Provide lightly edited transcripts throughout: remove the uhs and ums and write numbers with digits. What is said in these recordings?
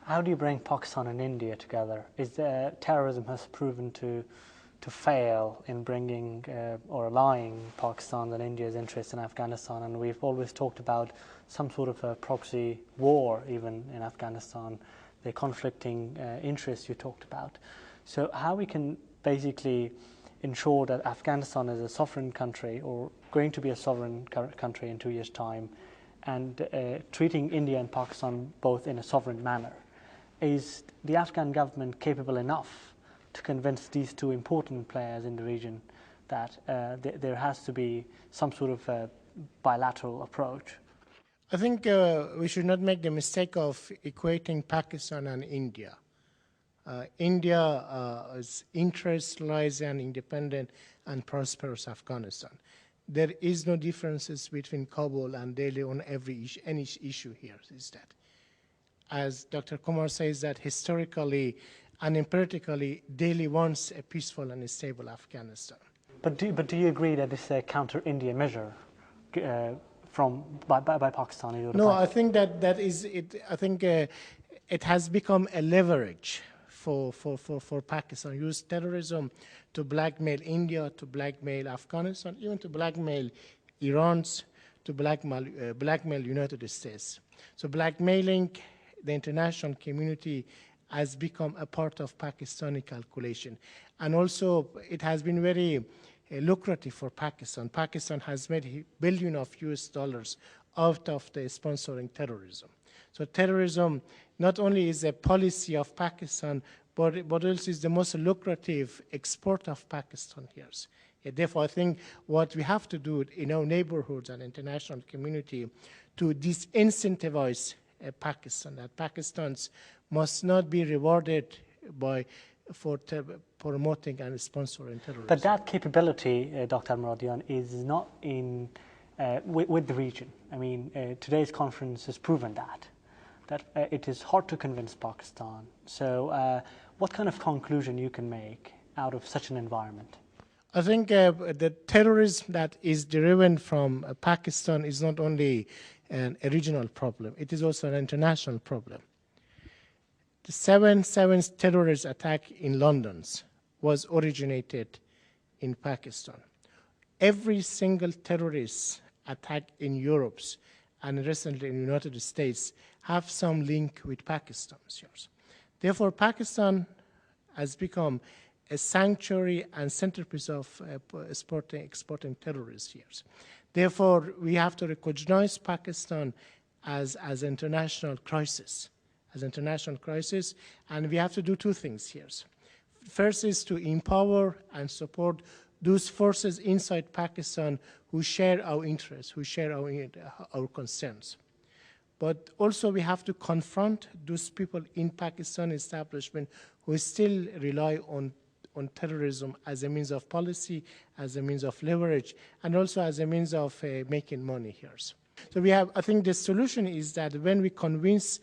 How do you bring Pakistan and India together? Terrorism has proven to fail in bringing or allying Pakistan and India's interests in Afghanistan, and we've always talked about some sort of a proxy war even in Afghanistan, the conflicting interests you talked about. So how we can basically ensure that Afghanistan is a sovereign country or going to be a sovereign country in 2 years' time, and treating India and Pakistan both in a sovereign manner. Is the Afghan government capable enough to convince these two important players in the region that there has to be some sort of a bilateral approach? I think we should not make the mistake of equating Pakistan and India. India's interest lies in independent and prosperous Afghanistan. There is no differences between Kabul and Delhi on any issue here, is that. As Dr. Kumar says, that historically and empirically, Delhi wants a peaceful and stable Afghanistan. But do you agree that this is a counter-India measure by Pakistan? No, I think that is it. I think it has become a leverage for Pakistan. Use terrorism to blackmail India, to blackmail Afghanistan, even to blackmail Iran, to blackmail United States. So blackmailing the international community has become a part of Pakistani calculation. And also, it has been very lucrative for Pakistan. Pakistan has made billions of US dollars out of the sponsoring terrorism. So terrorism not only is a policy of Pakistan, but also is the most lucrative export of Pakistan here. Therefore, I think what we have to do in our neighborhoods and international community to disincentivize Pakistan, that Pakistans must not be rewarded for promoting and sponsoring terrorism. But that capability, Dr. Muradian, is not in with the region. I mean, today's conference has proven that it is hard to convince Pakistan. So what kind of conclusion you can make out of such an environment? I think the terrorism that is derived from Pakistan is not only a regional problem, it is also an international problem. The 7/7 terrorist attack in London was originated in Pakistan. Every single terrorist attack in Europe and recently in the United States have some link with Pakistan. Therefore, Pakistan has become a sanctuary and centerpiece of exporting terrorists here. Therefore, we have to recognize Pakistan as international crisis, and we have to do two things here. First is to empower and support those forces inside Pakistan who share our interests, who share our concerns. But also we have to confront those people in Pakistan establishment who still rely on terrorism as a means of policy, as a means of leverage, and also as a means of making money here. So I think the solution is that when we convince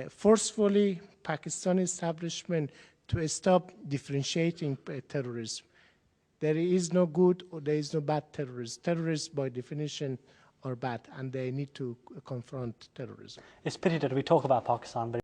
forcefully Pakistani establishment to stop differentiating terrorism, there is no good or there is no bad terrorists. Terrorists, by definition, are bad, and they need to confront terrorism. It's pity that we talk about Pakistan, but